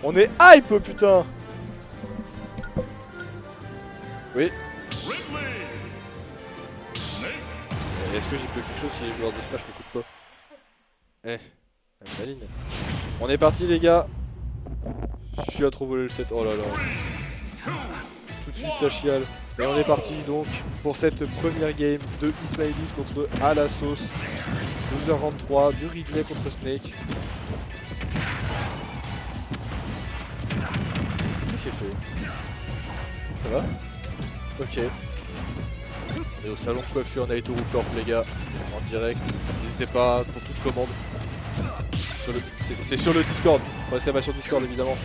On est hype, putain. Oui. Est-ce que j'ai pu quelque chose si les joueurs de Smash m'écoutent pas? Eh, maline. On est parti les gars. Je suis à trop voler le set. Oh là là. Tout de suite ça chiale. Et on est parti donc pour cette première game de Ismaëlis contre À la sauce. 12h23 du Ridley contre Snake. Qu'est-ce qu'il fait? Ça va? Ok. Et au salon de coiffure Naito Corp les gars, en direct. N'hésitez pas pour toute commande. C'est sur le Discord. Passez sur Discord évidemment.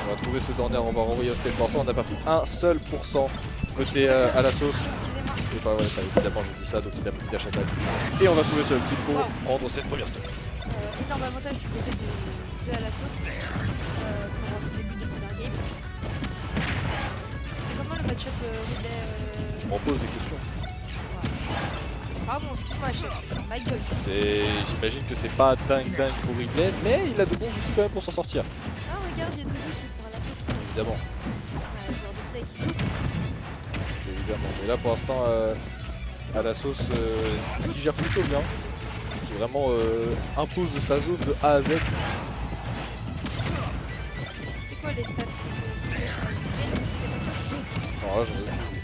On va trouver ce dernier, on va renvoyer au stage pour l'instant. On n'a pas pris un seul pourcent côté à la sauce. Et bah ouais, évidemment j'ai dit ça, donc il a pris dash attack. Et on va trouver ce petit pour prendre cette première stock. Énorme avantage du côté de à la sauce pour ce début de première game. C'est comment le match-up Ridley Je m'en pose des questions. Pardon, excuse-moi, chef, ma gueule. J'imagine que c'est pas dingue pour Ridley, mais il a de bons outils quand même pour s'en sortir. Ah regarde, il y a deux outils pour à la sauce. Évidemment. Joueur de Snake. Évidemment, mais là pour l'instant à la sauce qui gère plutôt bien. Qui vraiment impose sa zone de A à Z. C'est quoi les stats? C'est que Alors là j'en ai aucune idée.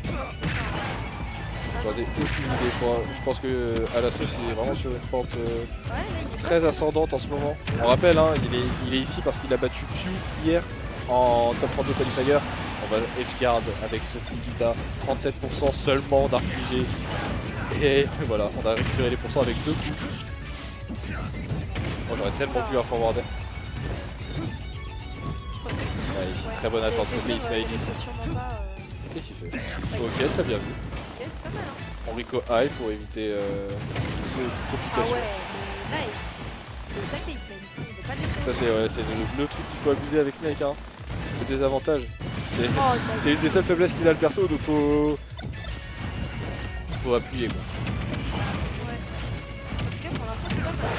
J'en ai aucune idée, je pense que à la sauce il est vraiment sur une pente très ascendante en ce moment. On rappelle, hein, il est ici parce qu'il a battu Pew hier en top 32 qualifier. On va F-guard avec ce Nikita, 37% seulement d'RPG. Et voilà, on a récupéré les pourcents avec 2 coups. Moi j'aurais tellement vu un forwarder. Ouais, ici très bonne attente côté Ismaëlis. Qu'est-ce qu'il fait? Ok, très bien vu. Ok, c'est pas mal hein. On Rico high pour éviter toute complication. Ah ouais, mais là, il faut attaquer Ismaëlis, il veut pas laisser. Ça c'est le truc qu'il faut abuser avec Snake, hein. Le désavantage. C'est une des seules faiblesses qu'il a le perso, donc faut appuyer quoi. Ouais. En tout cas pour l'instant c'est pas mal.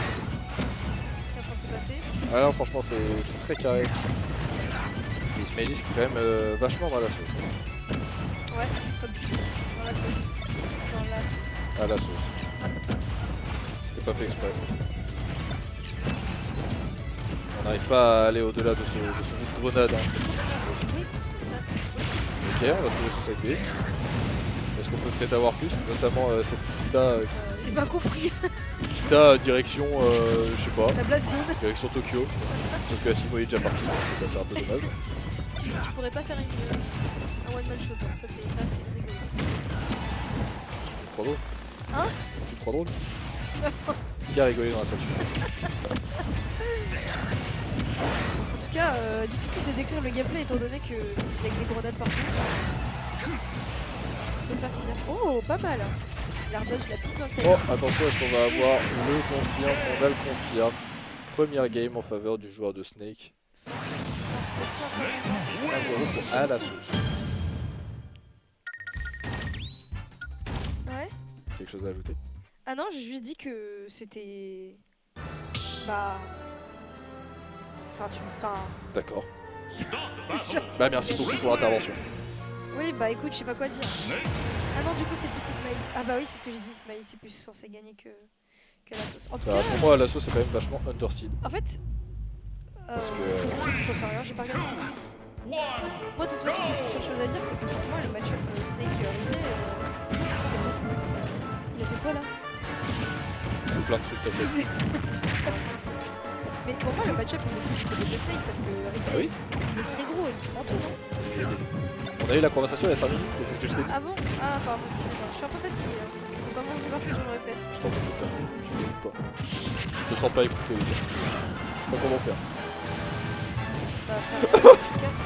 Ce qui est en train de se passer. Ah non franchement c'est très carré. Ismaëlis qui est quand même vachement dans la sauce. Ouais, comme tu dis, dans la sauce. Dans la sauce. À la sauce. C'était pas fait exprès. On n'arrive pas à aller au-delà de ce jeu de grenade. Hein. Oui, ça c'est possible. Ok, on va trouver ce side B. Est-ce qu'on peut peut-être avoir plus, notamment cette Kita, J'ai pas compris. Kita direction, je sais pas, La blast zone. direction Tokyo. Sauf que Asimo est déjà parti, donc c'est un peu dommage. Tu pourrais pas faire un one man shot, hein. Toi t'es pas assez rigolo. Tu te crois drôle? Hein? Tu te crois drôle? Qui a rigolé dans la salle? En tout cas, difficile de décrire le gameplay étant donné que avec des grenades partout. Se place bien. Oh, pas mal. L'ardage, je la pique dans le Oh, attention, est-ce qu'on va avoir le confirme? On a le confirme. Première game en faveur du joueur de Snake. 1-0 pour à la sauce. Ouais. Quelque chose à ajouter? Ah non, j'ai juste dit que c'était... Bah... Enfin... D'accord. Bah merci beaucoup pour l'intervention. Oui, bah écoute, je sais pas quoi dire. Ah non, du coup c'est plus Ismaël. Ah bah oui, c'est ce que j'ai dit, Ismaël, c'est plus censé gagner que la sauce. En tout Bah, cas... pour moi, la sauce c'est quand même vachement underseed. En fait... je sais rien, j'ai pas regardé ça. Moi de toute façon j'ai qu'une seule chose à dire, c'est que pour moi le match-up Snake Ridley, c'est bon. Il a fait quoi là? Il faut plein de trucs à faire. Mais pour moi le match-up il est plus du côté de Snake parce que Ridley Ah oui? il est très gros et il prend tout, non? On a eu la conversation il y a 5 minutes, et c'est ce que je t'ai dit. Ah bon? Ah pardon, excusez-moi, je suis un peu fatiguée. Faut pas m'en vouloir si je me répète. Je t'en écoute pas. Je t'écoute pas. Je te sens pas écouté, les gars. Je sais pas comment faire. Bah faire un podcast.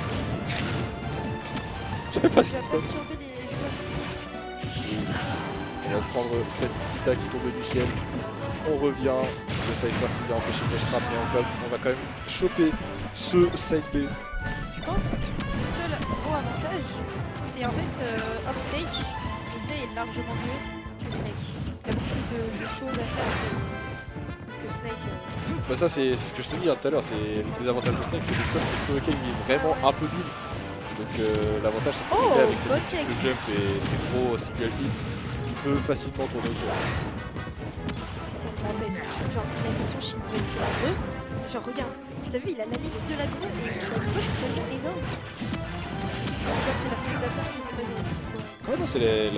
Je sais pas ce Tu qui vas se pas passe. perturber les joueurs. On va prendre cette Kita qui tombe du ciel. On revient. Le Cypher qui vient empêcher le trap, mais on va quand même choper ce side B. Je pense que le seul gros avantage, c'est en fait offstage, Ridley est largement mieux que Snake. Il y a beaucoup de choses à faire que Snake. Bah ça c'est ce que je te dis tout à l'heure, c'est les désavantages de Snake, c'est le seul truc sur lequel il est vraiment un peu nul. Donc l'avantage c'est qu'il est avec ses multiples jump et ses gros single hits, il peut facilement tourner autour. C'est tellement bête. Genre la mission Shinbei de la grue. Genre regarde, t'as vu il a la limite de la grue et la grue c'est tellement énorme. C'est quoi, c'est la plus d'attaque mais c'est pas des petits points. Ouais non c'est les...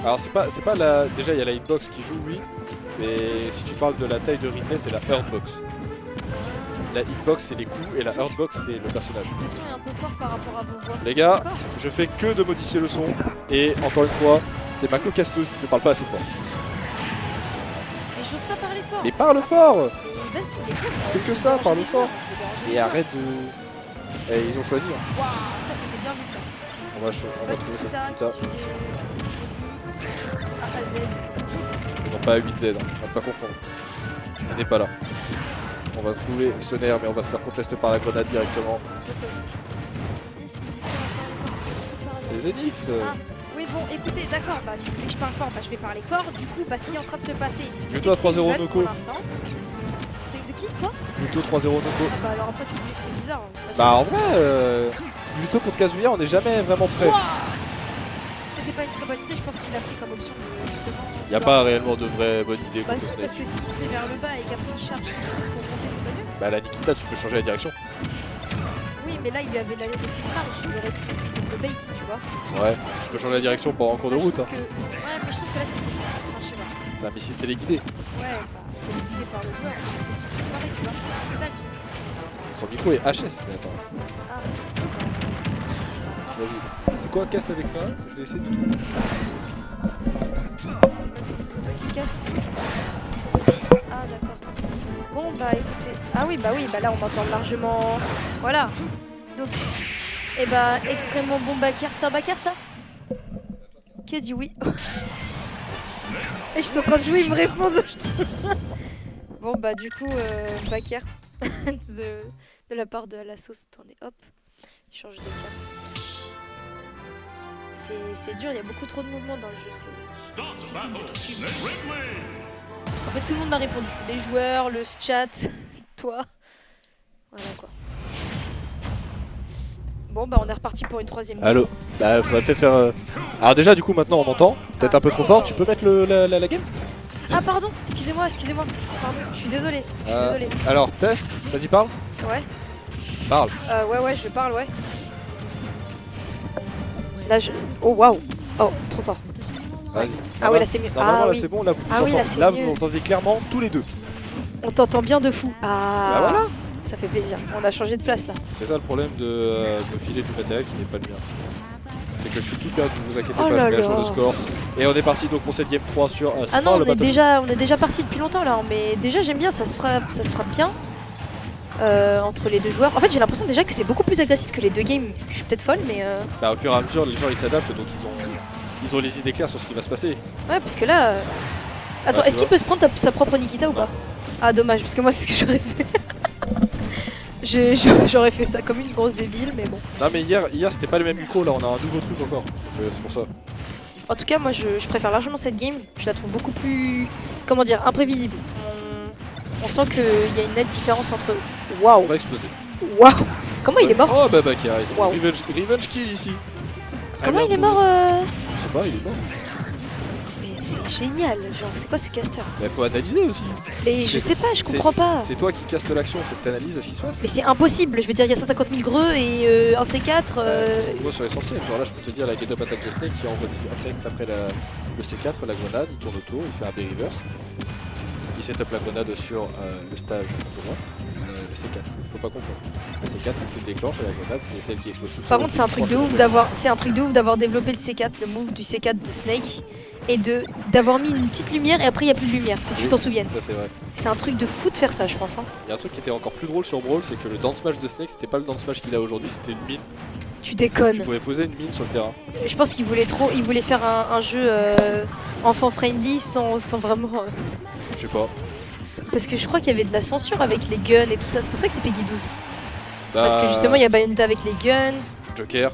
Alors c'est pas la... Déjà il y a la hitbox qui joue oui, mais si tu parles de la taille de Ridley c'est la hurtbox. La hitbox c'est les coups et la hurtbox c'est le personnage. Le son est un peu fort par rapport à vos voix. Les gars, je fais que de modifier le son et encore une fois, c'est ma co-casteuse qui ne parle pas assez fort. Mais j'ose pas parler fort. Mais parle fort! Mais vas-y, Fais que ça, parle fort. Et arrête de... Eh, ils ont choisi. Hein. Waouh, ça c'était bien vu ça. On va trouver ça plus tard. A à Z. Non pas à 8Z, hein. On va pas confondre. On n'est pas là. On va trouver ce nerf mais on va se faire contester par la grenade directement. C'est Zenix. Ah, oui bon écoutez d'accord, bah si vous voulez que je parle fort, bah je vais parler fort. Du coup bah ce qui est en train de se passer, c'est Plutôt à que c'est 3-0 une blague Noko. pour l'instant. De qui quoi? Plutôt 3-0 Noko. Ah bah alors après tu disais que c'était bizarre. Hein. Bah en vrai, plutôt contre Kazuya on n'est jamais vraiment prêt. C'était pas une très bonne idée, je pense qu'il a pris comme option justement. Il n'y a pas réellement de vraie bonne idée. Bah si, parce que s'il se met vers le bas et qu'après il charge pour monter, c'est pas mieux. Bah la Nikita tu peux changer la direction. Oui mais là il lui avait laissé une marge, il aurait pu essayer de le bait, tu vois. Ouais, tu peux changer la direction pour en cours de Moi, route. je Hein. trouve que... Ouais mais je trouve que là c'est plus enfin, je sais pas. C'est un missile téléguidé. Ouais, bah, téléguidé par le joueur, c'est se marrer, tu vois. C'est ça le truc. Son micro est HS, mais attends. Ah, Vas-y. C'est quoi, cast avec ça? Je vais essayer de tout. c'est pas qui caste. Ah d'accord. Bon bah écoutez. Ah oui bah là on m'entend largement. Voilà. Donc. Et bah extrêmement bon backer. C'est un backer ça? Qui a dit oui? Et je suis en train de jouer, il me répond. Bon bah du coup backer de la part de la sauce. Attendez hop. Je change de cam. C'est dur, il y a beaucoup trop de mouvements dans le jeu, c'est difficile de tout suivre. En fait tout le monde m'a répondu, les joueurs, le chat, toi. Voilà quoi. Bon bah on est reparti pour une troisième game. Allô? Bah faudrait peut-être faire... Alors déjà du coup maintenant on entend, peut-être un peu trop fort, tu peux mettre la game? Ah pardon, excusez-moi. Pardon, je suis désolé. Désolé. Alors test, vas-y parle. Ouais. Parle. Ouais, je parle, ouais. Là je... Oh waouh. Oh, trop fort. Vas-y. Ah oui là c'est mieux. Normalement Ah là oui. c'est bon, là vous Ah oui, là, c'est là mieux. vous entendez clairement tous les deux. On t'entend bien de fou. Ah. Bah voilà. Ça fait plaisir. On a changé de place là. C'est ça le problème de filer du matériel qui n'est pas le mien. C'est que je suis tout perdu, ne vous inquiétez Oh pas, là je mets à jour là. le score. Et on est parti donc pour cette game 3 sur Ah non, le on est déjà parti depuis longtemps là, mais déjà j'aime bien, ça se fera bien entre les deux joueurs. En fait j'ai l'impression déjà que c'est beaucoup plus agressif que les deux games. Je suis peut-être folle mais Bah au fur et à mesure les gens ils s'adaptent donc ils ont les idées claires sur ce qui va se passer. ouais parce que là... Attends, tu est-ce qu'il peut se prendre sa propre Nikita ou pas? Ah dommage, parce que moi c'est ce que j'aurais fait. J'aurais fait ça comme une grosse débile mais bon. Non mais hier c'était pas le même micro, là on a un nouveau truc encore. Donc c'est pour ça. En tout cas moi je préfère largement cette game, je la trouve beaucoup plus, comment dire, imprévisible. On sent qu'il y a une nette différence entre... On Waouh. va exploser. Waouh. Comment il est mort? Oh bah Bakary, Waouh. revenge kill ici. Très Comment bien il est pour mort nous. Je sais pas, il est mort. Mais c'est génial, genre c'est quoi ce caster? Mais faut analyser aussi. Mais je sais pas, je comprends pas. C'est toi qui caste l'action, faut que t'analyses ce qui se passe. Mais c'est impossible, je veux dire il y a 150 000 greux et un C4... Moi sur l'essentiel, genre là je peux te dire la get up attack de Snake qui envoie direct après le C4, la grenade, il tourne autour, il fait un B-reverse. Il set up la grenade sur le stage de droite, le C4, faut pas confondre. Le C4 c'est plus le déclenche et la grenade c'est celle qui est au Par contre c'est un truc de ouf d'avoir développé le C4, le move du C4 de Snake et d'avoir mis une petite lumière et après il n'y a plus de lumière, faut que tu t'en souviennes. Ça c'est vrai. C'est un truc de fou de faire ça je pense. Hein. Il y a un truc qui était encore plus drôle sur Brawl, c'est que le down smash de Snake c'était pas le down smash qu'il a aujourd'hui, c'était une mine. Tu déconnes. Tu pouvais poser une mine sur le terrain. Je pense qu'il voulait faire un jeu enfant friendly sans vraiment... Je sais pas. Parce que je crois qu'il y avait de la censure avec les guns et tout ça, c'est pour ça que c'est Peggy 12. Bah, Parce que justement il y a Bayonetta avec les guns. Joker.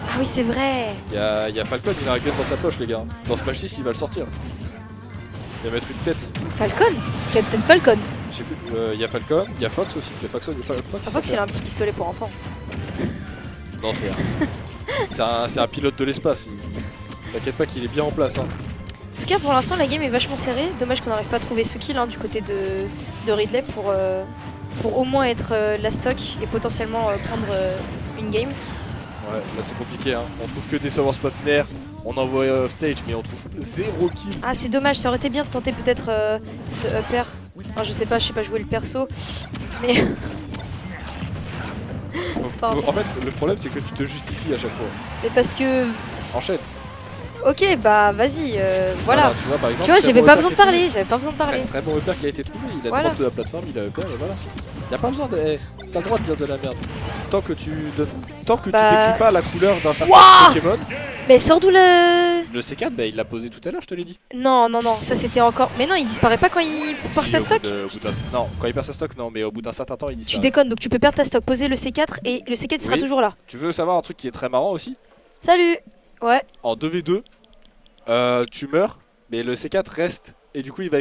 Ah oui c'est vrai. Il y a Falcon, il a un gun dans sa poche les gars. Dans Smash 6 il va le sortir. Il va mettre une tête. Falcon, Captain Falcon. Je sais plus, il y a Falcon, il y a Fox aussi. Il y a Fox, Fox il a un petit pistolet pour enfants. Non, c'est un pilote de l'espace. T'inquiète pas qu'il est bien en place. Hein. En tout cas, pour l'instant, la game est vachement serrée. Dommage qu'on n'arrive pas à trouver ce kill du côté de Ridley pour au moins être la stock et potentiellement prendre une game. Ouais, là c'est compliqué. Hein. On trouve que des serveurs spotner, on envoie off stage, mais on trouve 0 kill. Ah, c'est dommage, ça aurait été bien de tenter peut-être ce upper. Enfin, je sais pas jouer le perso, mais. En fait, le problème c'est que tu te justifies à chaque fois. Mais parce que. Enchaîne. Ok, bah vas-y, voilà. Tu vois, par exemple, tu vois, j'avais pas besoin de parler, Très bon upper qui a été trouvé, il a voilà. drop de la plateforme, il a upper et voilà. Y'a pas besoin de. T'as le droit de dire de la merde. Tant que tu décris pas la couleur d'un certain Pokémon. Mais sors d'où le C4, bah il l'a posé tout à l'heure, je te l'ai dit. Non, ça c'était encore. Mais non, il disparaît pas quand il perd sa stock. Non, quand il perd sa stock, non, mais au bout d'un certain temps, il disparaît. Tu déconnes, donc tu peux perdre ta stock, poser le C4 et le C4 sera toujours là. Tu veux savoir un truc qui est très marrant aussi? Salut. Ouais. En 2v2, tu meurs, mais le C4 reste et du coup il va